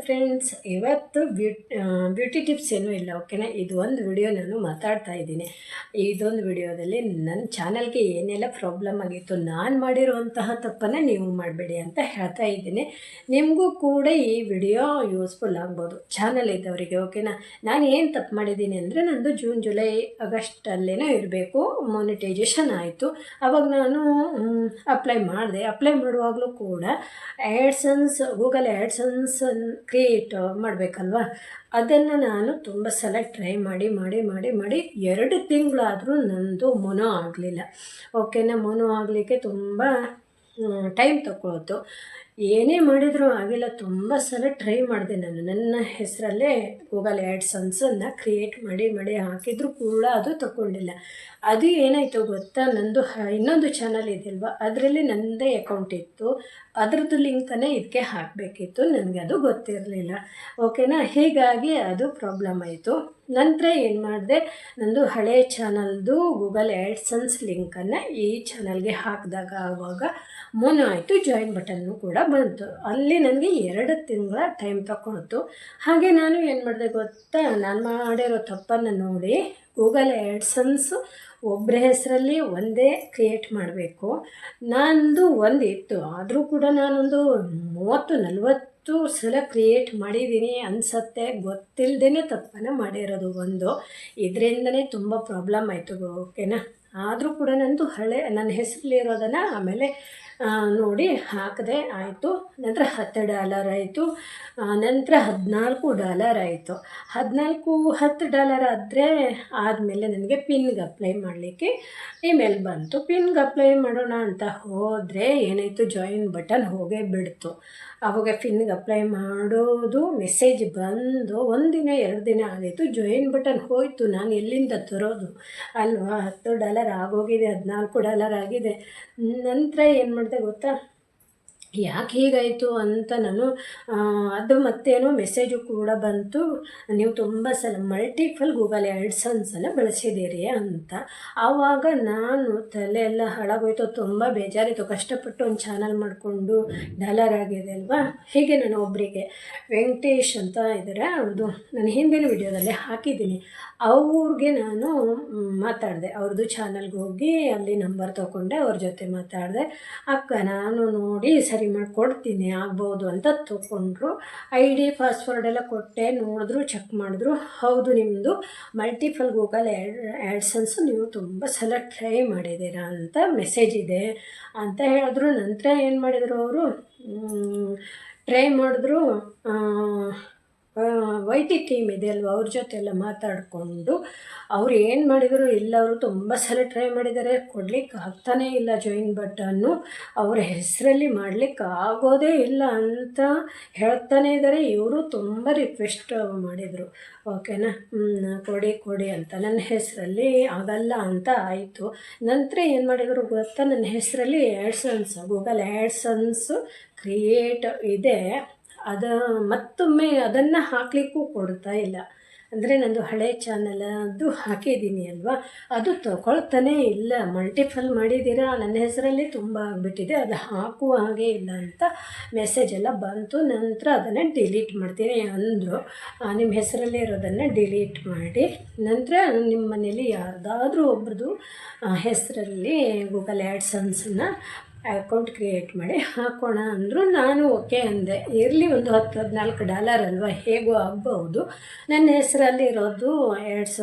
Friends, ಇವತ್ತು beauty tips ಏನೂ ಇಲ್ಲ, ಓಕೆನಾ. ಇದು ಒಂದು ವಿಡಿಯೋ ನಾನು ಮಾತಾಡ್ತಾ ಇದ್ದೀನಿ. ಇದೊಂದು ವಿಡಿಯೋದಲ್ಲಿ ನನ್ನ ಚಾನಲ್ಗೆ ಏನೆಲ್ಲ ಪ್ರಾಬ್ಲಮ್ ಆಗಿತ್ತು, ನಾನು ಮಾಡಿರುವಂತಹ ತಪ್ಪನ್ನು ನೀವು ಮಾಡಬೇಡಿ ಅಂತ ಹೇಳ್ತಾ ಇದ್ದೀನಿ. ನಿಮಗೂ ಕೂಡ ಈ ವಿಡಿಯೋ ಯೂಸ್ಫುಲ್ ಆಗ್ಬೋದು ಚಾನಲ್ ಇದ್ದವರಿಗೆ, ಓಕೆನಾ. ನಾನು ಏನು ತಪ್ಪು ಮಾಡಿದ್ದೀನಿ ಅಂದರೆ, ನಂದು ಜೂನ್ ಜುಲೈ ಆಗಸ್ಟಲ್ಲೇನೋ ಇರಬೇಕು ಮಾನಿಟೈಜೇಷನ್ ಆಯಿತು. ಆವಾಗ ನಾನು ಅಪ್ಲೈ ಮಾಡುವಾಗಲೂ ಕೂಡ ಗೂಗಲ್ ಆ್ಯಡ್ಸನ್ಸ್ ಕ್ರಿಯೇಟ್ ಮಾಡಬೇಕಲ್ವ. ಅದನ್ನು ನಾನು ತುಂಬ ಸಲ ಟ್ರೈ ಮಾಡಿ 2 ತಿಂಗಳಾದರೂ ನಂದು ಮೊನೋ ಆಗಲಿಲ್ಲ, ಓಕೆನಾ. ಮೊನೋ ಆಗಲಿಕ್ಕೆ ತುಂಬ ಟೈಮ್ ತಗೊಳ್ತು. ಏನೇ ಮಾಡಿದರೂ ಆಗಿಲ್ಲ. ತುಂಬ ಸಲ ಟ್ರೈ ಮಾಡಿದೆ ನಾನು. ನನ್ನ ಹೆಸರಲ್ಲೇ ಗೂಗಲ್ ಆ್ಯಡ್ಸನ್ಸನ್ನು ಕ್ರಿಯೇಟ್ ಮಾಡಿ ಹಾಕಿದರೂ ಕೂಡ ಅದು ತಗೊಂಡಿಲ್ಲ. ಅದು ಏನಾಯಿತು ಗೊತ್ತಾ, ನಂದು ಇನ್ನೊಂದು ಚಾನಲ್ ಇದೆಯಲ್ವ, ಅದರಲ್ಲಿ ನನ್ನದೇ ಅಕೌಂಟ್ ಇತ್ತು. ಅದರದ್ದು ಲಿಂಕನ್ನೇ ಇದಕ್ಕೆ ಹಾಕಬೇಕಿತ್ತು, ನನಗೆ ಅದು ಗೊತ್ತಿರಲಿಲ್ಲ, ಓಕೆನಾ. ಹೀಗಾಗಿ ಅದು ಪ್ರಾಬ್ಲಮ್ ಆಯಿತು. ನಂತರ ಏನು ಮಾಡಿದೆ, ನಂದು ಹಳೆಯ ಚಾನಲ್ದು ಗೂಗಲ್ ಆ್ಯಡ್ಸನ್ಸ್ ಲಿಂಕನ್ನು ಈ ಚಾನಲ್ಗೆ ಹಾಕಿದಾಗ ಆವಾಗ ಮೊನೋ ಆಯಿತು, ಜಾಯಿನ್ ಬಟನ್ನು ಕೂಡ ಬಂತು. ಅಲ್ಲಿ ನನಗೆ 2 ತಿಂಗಳ ಟೈಮ್ ತಗೊಳ್ತು. ಹಾಗೆ ನಾನು ಏನು ಮಾಡಿದೆ ಗೊತ್ತಾ, ನಾನು ಮಾಡಿರೋ ತಪ್ಪನ್ನು ನೋಡಿ ಗೂಗಲ್ ಆ್ಯಡ್ಸನ್ಸ್ ಒಬ್ಬರ ಹೆಸರಲ್ಲಿ ಒಂದೇ ಕ್ರಿಯೇಟ್ ಮಾಡಬೇಕು. ನಂದು ಒಂದಿತ್ತು, ಆದರೂ ಕೂಡ ನಾನೊಂದು 30-40 ಸಲ ಕ್ರಿಯೇಟ್ ಮಾಡಿದ್ದೀನಿ ಅನಿಸತ್ತೆ. ಗೊತ್ತಿಲ್ಲದೇ ತಪ್ಪನ್ನು ಮಾಡಿರೋದು ಒಂದು. ಇದರಿಂದನೇ ತುಂಬ ಪ್ರಾಬ್ಲಮ್ ಆಯಿತು, ಓಕೆನಾ. ಆದರೂ ಕೂಡ ನಂದು ನನ್ನ ಹೆಸರಲ್ಲಿರೋದನ್ನು ಆಮೇಲೆ ನೋಡಿ ಹಾಕಿದೆ, ಆಯಿತು. ನಂತರ $10 ಆಯಿತು. ನಂತರ $14 ಆಯಿತು. $10 ಆದಮೇಲೆ ನನಗೆ ಪಿನ್ಗೆ ಅಪ್ಲೈ ಮಾಡಲಿಕ್ಕೆ ಇಮೇಲ್ ಬಂತು. ಪಿನ್ಗೆ ಅಪ್ಲೈ ಮಾಡೋಣ ಅಂತ ಹೋದರೆ ಏನಾಯಿತು, ಜಾಯಿನ್ ಬಟನ್ ಹೋಗೇ ಬಿಡ್ತು. ಆವಾಗ ಪಿನ್ಗೆ ಅಪ್ಲೈ ಮಾಡೋದು ಮೆಸೇಜ್ ಬಂದು 1 ದಿನ 2 ದಿನ ಆಗಿತ್ತು, ಜಾಯಿನ್ ಬಟನ್ ಹೋಯಿತು. ನಾನು ಎಲ್ಲಿಂದ ತರೋದು ಅಲ್ವಾ. $10 ಆಗೋಗಿದೆ, $14 ಆಗಿದೆ. ನಂತರ ಏನು ಮಾಡಿದೆ ಗೊತ್ತಾ, ಯಾಕೆ ಹೀಗಾಯಿತು ಅಂತ ನಾನು ಅದು ಮತ್ತೇನೋ ಮೆಸೇಜು ಕೂಡ ಬಂತು, ನೀವು ತುಂಬ ಸಲ ಮಲ್ಟಿಪಲ್ ಗೂಗಲ್ ಆ್ಯಡ್ಸನ್ಸನ್ನು ಬಳಸಿದ್ದೀರಿ ಅಂತ. ಆವಾಗ ನಾನು ತಲೆ ಎಲ್ಲ ಹಾಳಾಗೋಯ್ತು, ತುಂಬ ಬೇಜಾರಿತ್ತು. ಕಷ್ಟಪಟ್ಟು ಒಂದು ಚಾನಲ್ ಮಾಡಿಕೊಂಡು ಡಾಲರ್ ಆಗಿದೆ ಅಲ್ವಾ. ಹೀಗೆ ನಾನು ಒಬ್ಬರಿಗೆ ವೆಂಕಟೇಶ್ ಅಂತ ಇದ್ದಾರೆ, ಅವ್ರದ್ದು ನಾನು ಹಿಂದಿನ ವಿಡಿಯೋದಲ್ಲಿ ಹಾಕಿದ್ದೀನಿ. ಅವ್ರಿಗೆ ನಾನು ಮಾತಾಡಿದೆ, ಅವ್ರದ್ದು ಚಾನಲ್ಗೆ ಹೋಗಿ ಅಲ್ಲಿ ನಂಬರ್ ತೊಗೊಂಡೆ, ಅವ್ರ ಜೊತೆ ಮಾತಾಡಿದೆ. ಅಕ್ಕ ನಾನು ನೋಡಿ ಸರಿ ಮಾಡಿಕೊಡ್ತೀನಿ ಆಗ್ಬೋದು ಅಂತ ತೊಗೊಂಡ್ರು. ID ಪಾಸ್ವರ್ಡ್ ಎಲ್ಲ ಕೊಟ್ಟೆ, ನೋಡಿದ್ರು, ಚೆಕ್ ಮಾಡಿದ್ರು. ಹೌದು, ನಿಮ್ಮದು ಮಲ್ಟಿಪಲ್ ಗೂಗಲ್ ಆ್ಯಡ್ಸನ್ಸು ನೀವು ತುಂಬ ಸಲ ಟ್ರೈ ಮಾಡಿದ್ದೀರಾ ಅಂತ ಮೆಸೇಜ್ ಇದೆ ಅಂತ ಹೇಳಿದ್ರು. ನಂತರ ಏನು ಮಾಡಿದರು ಅವರು, ಟ್ರೈ ಮಾಡಿದ್ರು. YT ಟೀಮ್ ಇದೆ ಅಲ್ವ, ಅವ್ರ ಜೊತೆ ಎಲ್ಲ ಮಾತಾಡಿಕೊಂಡು ಅವ್ರು ಏನು ಮಾಡಿದರು, ಇಲ್ಲ ಅವರು ತುಂಬ ಸಲ ಟ್ರೈ ಮಾಡಿದ್ದಾರೆ, ಕೊಡಲಿಕ್ಕೆ ಆಗ್ತಾನೇ ಇಲ್ಲ ಜಾಯಿನ್ ಬಟನ್ನು, ಅವರ ಹೆಸರಲ್ಲಿ ಮಾಡಲಿಕ್ಕೆ ಆಗೋದೇ ಇಲ್ಲ ಅಂತ ಹೇಳ್ತಾನೇ ಇದ್ದಾರೆ. ಇವರು ತುಂಬ ರಿಕ್ವೆಸ್ಟ್ ಮಾಡಿದರು, ಓಕೆನಾ. ಕೊಡಿ ಅಂತ. ನನ್ನ ಹೆಸರಲ್ಲಿ ಆಗಲ್ಲ ಅಂತ ಆಯಿತು. ನಂತರ ಏನು ಮಾಡಿದರು ಗೊತ್ತಾ, ನನ್ನ ಹೆಸರಲ್ಲಿ ಗೂಗಲ್ ಆ್ಯಡ್ಸನ್ಸ್ ಕ್ರಿಯೇಟ್ ಇದೆ, ಅದು ಮತ್ತೊಮ್ಮೆ ಅದನ್ನು ಹಾಕಲಿಕ್ಕೂ ಕೊಡ್ತಾ ಇಲ್ಲ. ಅಂದರೆ ನಂದು ಹಳೆ ಚಾನಲ್ ಅದು ಹಾಕಿದ್ದೀನಿ ಅಲ್ವಾ, ಅದು ತಗೊಳ್ತಾನೇ ಇಲ್ಲ. ಮಲ್ಟಿಪಲ್ ಮಾಡಿದ್ದೀರಾ, ನನ್ನ ಹೆಸರಲ್ಲಿ ತುಂಬ ಆಗಿಬಿಟ್ಟಿದೆ, ಅದು ಹಾಕುವ ಹಾಗೆ ಇಲ್ಲ ಅಂತ ಮೆಸೇಜ್ ಎಲ್ಲ ಬಂತು. ನಂತರ ಅದನ್ನು ಡಿಲೀಟ್ ಮಾಡ್ತೀನಿ ಅಂದರು. ನಿಮ್ಮ ಹೆಸರಲ್ಲೇ ಇರೋದನ್ನು ಡಿಲೀಟ್ ಮಾಡಿ, ನಂತರ ನಿಮ್ಮ ಮನೇಲಿ ಯಾರ್ದಾದ್ರೂ ಒಬ್ರದ್ದು ಹೆಸರಲ್ಲಿ ಗೂಗಲ್ ಆ್ಯಡ್ಸನ್ಸನ್ನು ಅಕೌಂಟ್ ಕ್ರಿಯೇಟ್ ಮಾಡಿ ಹಾಕೋಣ ಅಂದರು. ನಾನು ಓಕೆ ಅಂದೆ. ಇರಲಿ, ಒಂದು $14 ಅಲ್ವಾ, ಹೇಗೂ ಆಗ್ಬೋದು. ನನ್ನ ಹೆಸರಲ್ಲಿ ಇರೋದು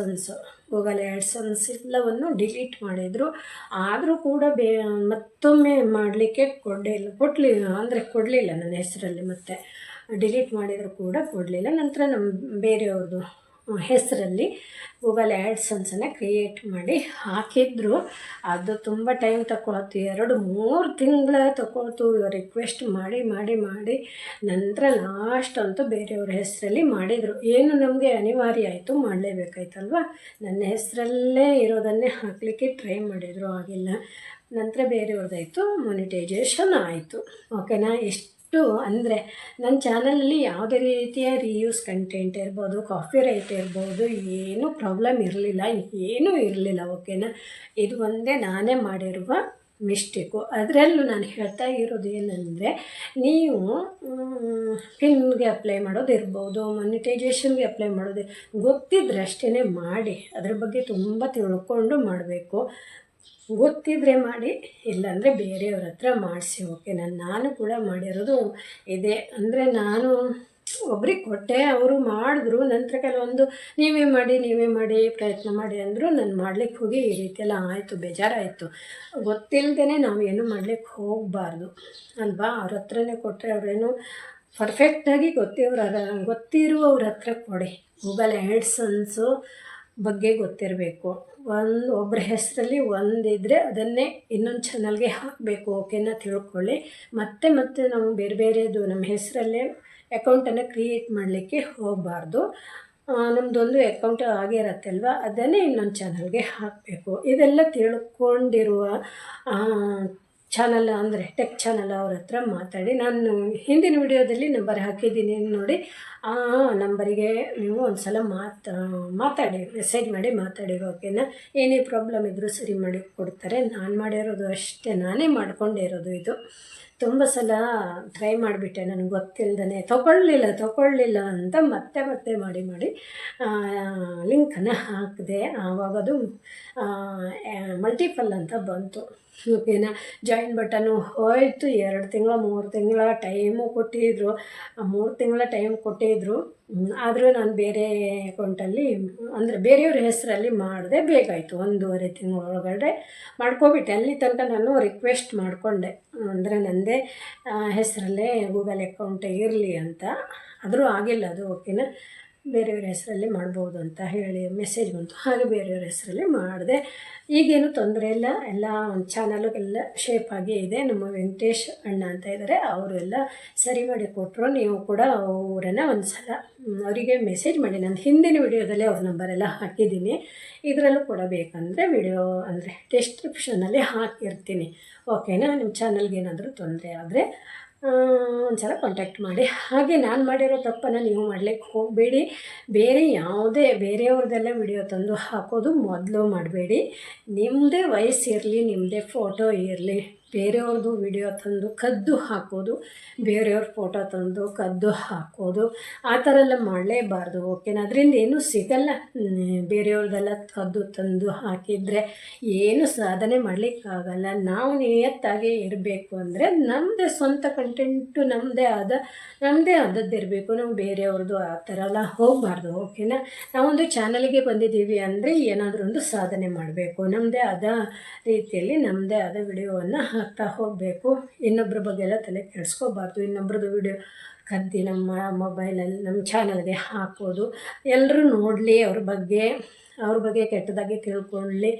ಗೂಗಲ್ ಆ್ಯಡ್ಸನ್ಸ್ ಎಲ್ಲವನ್ನು ಡಿಲೀಟ್ ಮಾಡಿದರು. ಆದರೂ ಕೂಡ ಮತ್ತೊಮ್ಮೆ ಮಾಡಲಿಕ್ಕೆ ಕೊಡಲಿಲ್ಲ ನನ್ನ ಹೆಸರಲ್ಲಿ. ಮತ್ತೆ ಡಿಲೀಟ್ ಮಾಡಿದರೂ ಕೂಡ ಕೊಡಲಿಲ್ಲ. ನಂತರ ನಮ್ಮ ಬೇರೆಯವ್ರದ್ದು ಹೆಸರಲ್ಲಿ ಗೂಗಲ್ ಆ್ಯಡ್ಸನ್ಸನ್ನು ಕ್ರಿಯೇಟ್ ಮಾಡಿ ಹಾಕಿದ್ರು. ಅದು ತುಂಬ ಟೈಮ್ ತಗೊಳ್ತು, 2-3 ತಿಂಗಳ ತಗೊಳ್ತು. ರಿಕ್ವೆಸ್ಟ್ ಮಾಡಿ ನಂತರ ಲಾಸ್ಟ್ ಅಂತೂ ಬೇರೆಯವ್ರ ಹೆಸರಲ್ಲಿ ಮಾಡಿದರು. ಏನು ನಮಗೆ ಅನಿವಾರ್ಯ ಆಯಿತು, ಮಾಡಲೇಬೇಕಾಯ್ತಲ್ವ. ನನ್ನ ಹೆಸರಲ್ಲೇ ಇರೋದನ್ನೇ ಹಾಕಲಿಕ್ಕೆ ಟ್ರೈ ಮಾಡಿದರು, ಆಗಿಲ್ಲ. ನಂತರ ಬೇರೆಯವ್ರದ್ದಾಯಿತು, ಮಾನಿಟೈಜೇಷನ್ ಆಯಿತು, ಓಕೆನಾ. ಅಂದರೆ ನನ್ನ ಚಾನಲಲ್ಲಿ ಯಾವುದೇ ರೀತಿಯ ರಿಯೂಸ್ ಕಂಟೆಂಟ್ ಇರ್ಬೋದು, ಕಾಪಿ ರೈಟ್ ಇರ್ಬೋದು, ಏನೂ ಪ್ರಾಬ್ಲಮ್ ಇರಲಿಲ್ಲ, ಏನೂ ಇರಲಿಲ್ಲ, ಓಕೆನಾ. ಇದು ಒಂದೇ ನಾನೇ ಮಾಡಿರುವ ಮಿಸ್ಟೇಕು. ಅದರಲ್ಲೂ ನಾನು ಹೇಳ್ತಾ ಇರೋದು ಏನಂದರೆ, ನೀವು ಪಿನ್ಗೆ ಅಪ್ಲೈ ಮಾಡೋದಿರ್ಬೋದು, ಮಾನಿಟೈಜೇಷನ್ಗೆ ಅಪ್ಲೈ ಮಾಡೋದು ಗೊತ್ತಿದ್ರೆ ಅಷ್ಟೇ ಮಾಡಿ. ಅದ್ರ ಬಗ್ಗೆ ತುಂಬ ತಿಳ್ಕೊಂಡು ಮಾಡಬೇಕು. ಗೊತ್ತಿದ್ದರೆ ಮಾಡಿ, ಇಲ್ಲಾಂದರೆ ಬೇರೆಯವ್ರ ಹತ್ರ ಮಾಡಿಸಿ. ಓಕೆನಾ. ನಾನು ಕೂಡ ಮಾಡಿರೋದು ಇದೆ. ಅಂದರೆ ನಾನು ಒಬ್ರಿಗೆ ಕೊಟ್ಟೆ, ಅವರು ಮಾಡಿದ್ರು. ನಂತರ ಕೆಲವೊಂದು ನೀವೇ ಮಾಡಿ ಪ್ರಯತ್ನ ಮಾಡಿ ಅಂದರು. ನಾನು ಮಾಡ್ಲಿಕ್ಕೆ ಹೋಗಿ ಈ ರೀತಿಯೆಲ್ಲ ಆಯಿತು, ಬೇಜಾರಾಯಿತು. ಗೊತ್ತಿಲ್ಲದೇ ನಾವು ಏನು ಮಾಡ್ಲಿಕ್ಕೆ ಹೋಗಬಾರ್ದು ಅಲ್ವಾ. ಅವ್ರ ಹತ್ರನೇ ಕೊಟ್ಟರೆ ಅವರೇನು ಪರ್ಫೆಕ್ಟಾಗಿ ಗೊತ್ತಿರುವವ್ರ ಹತ್ರ ಕೊಡಿ. ಗೂಗಲ್ ಆ್ಯಡ್ಸನ್ಸು ಬಗ್ಗೆ ಗೊತ್ತಿರಬೇಕು. ಒಬ್ಬರ ಹೆಸರಲ್ಲಿ ಒಂದಿದ್ದರೆ ಅದನ್ನೇ ಇನ್ನೊಂದು ಚಾನಲ್ಗೆ ಹಾಕಬೇಕು. ಓಕೆನಾ. ತಿಳ್ಕೊಳ್ಳಿ. ಮತ್ತೆ ನಾವು ಬೇರೆದು ನಮ್ಮ ಹೆಸರಲ್ಲೇ ಅಕೌಂಟನ್ನು ಕ್ರಿಯೇಟ್ ಮಾಡಲಿಕ್ಕೆ ಹೋಗಬಾರ್ದು. ನಮ್ಮದೊಂದು ಅಕೌಂಟ್ ಆಗಿರತ್ತೆ ಅಲ್ವಾ, ಅದನ್ನೇ ಇನ್ನೊಂದು ಚಾನಲ್ಗೆ ಹಾಕಬೇಕು. ಇದೆಲ್ಲ ತಿಳ್ಕೊಂಡಿರುವ ಚಾನಲ್ ಅಂದರೆ ಟೆಕ್ ಚಾನಲ್ ಅವ್ರ ಹತ್ರ ಮಾತಾಡಿ. ನಾನು ಹಿಂದಿನ ವಿಡಿಯೋದಲ್ಲಿ ನಂಬರ್ ಹಾಕಿದ್ದೀನಿ ನೋಡಿ. ಆ ನಂಬರಿಗೆ ನೀವು ಒಂದು ಸಲ ಮಾತಾಡಿ, ಮೆಸೇಜ್ ಮಾಡಿ ಮಾತಾಡಿ. ಓಕೆನಾ. ಏನೇ ಪ್ರಾಬ್ಲಮ್ ಇದ್ದರೂ ಸರಿ ಮಾಡಿ ಕೊಡ್ತಾರೆ. ನಾನು ಮಾಡಿರೋದು ಅಷ್ಟೇ, ನಾನೇ ಮಾಡ್ಕೊಂಡಿರೋದು ಇದು. ತುಂಬ ಸಲ ಟ್ರೈ ಮಾಡಿಬಿಟ್ಟೆ, ನನಗೆ ಗೊತ್ತಿಲ್ಲದೇ ತೊಗೊಳ್ಳಿಲ್ಲ ಅಂತ ಮತ್ತೆ ಮಾಡಿ ಲಿಂಕನ್ನು ಹಾಕಿದೆ. ಆವಾಗದು ಮಲ್ಟಿಪಲ್ ಅಂತ ಬಂತು. ಓಕೆನಾ. ಜಾಯಿನ್ ಬಟನ್ನು ಹೋಯಿತು. 2 ತಿಂಗಳ 3 ತಿಂಗಳ ಟೈಮು ಕೊಟ್ಟಿದ್ದರು. 3 ತಿಂಗಳ ಟೈಮ್ ಕೊಟ್ಟಿದ್ದರು. ಆದರೂ ನಾನು ಬೇರೆ ಅಕೌಂಟಲ್ಲಿ ಅಂದರೆ ಬೇರೆಯವ್ರ ಹೆಸರಲ್ಲಿ ಮಾಡಿದೆ. ಬೇಗಾಯಿತು. 1.5 ತಿಂಗಳೊಳಗಡೆ ಮಾಡ್ಕೊಬಿಟ್ಟೆ. ಅಲ್ಲಿ ತನಕ ನಾನು ರಿಕ್ವೆಸ್ಟ್ ಮಾಡಿಕೊಂಡೆ, ಅಂದರೆ ನನ್ನದೇ ಹೆಸರಲ್ಲೇ ಗೂಗಲ್ ಅಕೌಂಟ್ ಇರಲಿ ಅಂತ. ಆದರೂ ಆಗಿಲ್ಲ ಅದು. ಓಕೆನಾ. ಬೇರೆಯವ್ರ ಹೆಸರಲ್ಲಿ ಮಾಡ್ಬೋದು ಅಂತ ಹೇಳಿ ಮೆಸೇಜ್ ಬಂತು. ಹಾಗೆ ಬೇರೆಯವ್ರ ಹೆಸರಲ್ಲಿ ಮಾಡಿದೆ. ಈಗೇನು ತೊಂದರೆ ಇಲ್ಲ. ಎಲ್ಲ ಒಂದು ಚಾನಲ್ಗೆಲ್ಲ ಶೇಪ್ ಆಗೇ ಇದೆ. ನಮ್ಮ ವೆಂಕಟೇಶ್ ಅಣ್ಣ ಅಂತ ಇದ್ದಾರೆ, ಅವರು ಎಲ್ಲ ಸರಿ ಮಾಡಿ ಕೊಟ್ಟರು. ನೀವು ಕೂಡ ಅವರನ್ನು ಒಂದು ಸಲ ಅವರಿಗೆ ಮೆಸೇಜ್ ಮಾಡಿ. ನಾನು ಹಿಂದಿನ ವಿಡಿಯೋದಲ್ಲಿ ಅವ್ರ ನಂಬರೆಲ್ಲ ಹಾಕಿದ್ದೀನಿ. ಇದರಲ್ಲೂ ಕೂಡ ಬೇಕಂದರೆ ವಿಡಿಯೋ ಅಂದರೆ ಡಿಸ್ಕ್ರಿಪ್ಷನಲ್ಲಿ ಹಾಕಿರ್ತೀನಿ. ಓಕೆನಾ. ನಿಮ್ಮ ಚಾನಲ್ಗೆ ಏನಾದರೂ ತೊಂದರೆ ಆದರೆ ಒಂದು ಸಲ ಕಾಂಟ್ಯಾಕ್ಟ್ ಮಾಡಿ. ಹಾಗೆ ನಾನು ಮಾಡಿರೋ ತಪ್ಪನ್ನು ನೀವು ಮಾಡಲಿಕ್ಕೆ ಹೋಗಬೇಡಿ. ಬೇರೆಯವ್ರದ್ದೆಲ್ಲ ವಿಡಿಯೋ ತಂದು ಹಾಕೋದು ಮೊದಲು ಮಾಡಬೇಡಿ. ನಿಮ್ಮದೇ ವಾಯ್ಸ್ ಇರಲಿ, ನಿಮ್ಮದೇ ಫೋಟೋ ಇರಲಿ. ಬೇರೆಯವ್ರದ್ದು ವಿಡಿಯೋ ತಂದು ಕದ್ದು ಹಾಕೋದು, ಬೇರೆಯವ್ರ ಫೋಟೋ ತಂದು ಕದ್ದು ಹಾಕೋದು, ಆ ಥರ ಎಲ್ಲ ಮಾಡಲೇಬಾರ್ದು. ಓಕೆನಾ. ಅದರಿಂದ ಏನೂ ಸಿಗಲ್ಲ. ಬೇರೆಯವ್ರದ್ದೆಲ್ಲ ಕದ್ದು ತಂದು ಹಾಕಿದರೆ ಏನು ಸಾಧನೆ ಮಾಡಲಿಕ್ಕಾಗಲ್ಲ. ನಾವು ನಿಯತ್ತಾಗಿ ಇರಬೇಕು ಅಂದರೆ ನಮ್ಮದೇ ಸ್ವಂತ ಕಂಟೆಂಟು ನಮ್ಮದೇ ಆದದ್ದಿರಬೇಕು. ನಾವು ಬೇರೆಯವ್ರದ್ದು ಆ ಥರ ಎಲ್ಲ ಹೋಗಬಾರ್ದು. ಓಕೆನಾ. ನಾವೊಂದು ಚಾನಲ್ಗೆ ಬಂದಿದ್ದೀವಿ ಅಂದರೆ ಏನಾದರೂ ಒಂದು ಸಾಧನೆ ಮಾಡಬೇಕು. ನಮ್ಮದೇ ಆದ ರೀತಿಯಲ್ಲಿ ನಮ್ಮದೇ ಆದ ವಿಡಿಯೋವನ್ನು ಹಾಕ್ತಾ ಹೋಗಬೇಕು. ಇನ್ನೊಬ್ಬರ ಬಗ್ಗೆ ಎಲ್ಲ ತಲೆ ಕೆಡಿಸ್ಕೋಬಾರ್ದು. ಇನ್ನೊಬ್ರದ್ದು ವಿಡಿಯೋ ಕದ್ದಿ ನಮ್ಮ ಮೊಬೈಲಲ್ಲಿ ನಮ್ಮ ಚಾನಲ್ಗೆ ಹಾಕೋದು, ಎಲ್ಲರೂ ನೋಡಲಿ, ಅವ್ರ ಬಗ್ಗೆ ಕೆಟ್ಟದಾಗಿ ತಿಳ್ಕೊಳ್ಳಿ.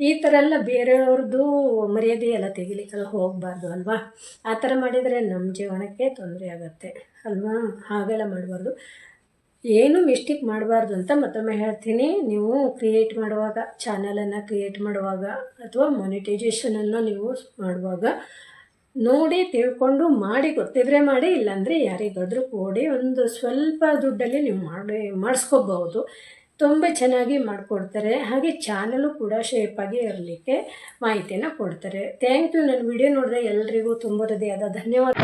ಈ ಥರ ಎಲ್ಲ ಬೇರೆಯವ್ರದ್ದು ಮರ್ಯಾದೆ ಎಲ್ಲ ತೆಗಿಲಿಕ್ಕೆಲ್ಲ ಹೋಗಬಾರ್ದು ಅಲ್ವಾ. ಆ ಥರ ಮಾಡಿದರೆ ನಮ್ಮ ಜೀವನಕ್ಕೆ ತೊಂದರೆ ಆಗುತ್ತೆ ಅಲ್ವಾ. ಹಾಗೆಲ್ಲ ಮಾಡಬಾರ್ದು. ಏನು ಮಿಸ್ಟೇಕ್ ಮಾಡಬಾರ್ದು ಅಂತ ಮತ್ತೊಮ್ಮೆ ಹೇಳ್ತೀನಿ. ನೀವು ಕ್ರಿಯೇಟ್ ಮಾಡುವಾಗ, ಚಾನಲನ್ನು ಕ್ರಿಯೇಟ್ ಮಾಡುವಾಗ ಅಥವಾ ಮಾನಿಟೈಜೇಷನನ್ನು ನೀವು ಮಾಡುವಾಗ ನೋಡಿ ತಿಳ್ಕೊಂಡು ಮಾಡಿ. ಗೊತ್ತಿದ್ರೆ ಮಾಡಿ, ಇಲ್ಲಾಂದರೆ ಯಾರಿಗಾದರೂ ಕೊಡಿ. ಒಂದು ಸ್ವಲ್ಪ ದುಡ್ಡಲ್ಲಿ ನೀವು ಮಾಡಿಸ್ಕೋಬಹುದು. ತುಂಬ ಚೆನ್ನಾಗಿ ಮಾಡಿಕೊಡ್ತಾರೆ. ಹಾಗೆ ಚಾನಲು ಕೂಡ ಶೇಪಾಗಿ ಇರಲಿಕ್ಕೆ ಮಾಹಿತಿಯನ್ನು ಕೊಡ್ತಾರೆ. Thank you. ನನ್ನ ವಿಡಿಯೋ ನೋಡಿದ್ರೆ ಎಲ್ರಿಗೂ ತುಂಬ ಹೃದಯದ ಧನ್ಯವಾದ.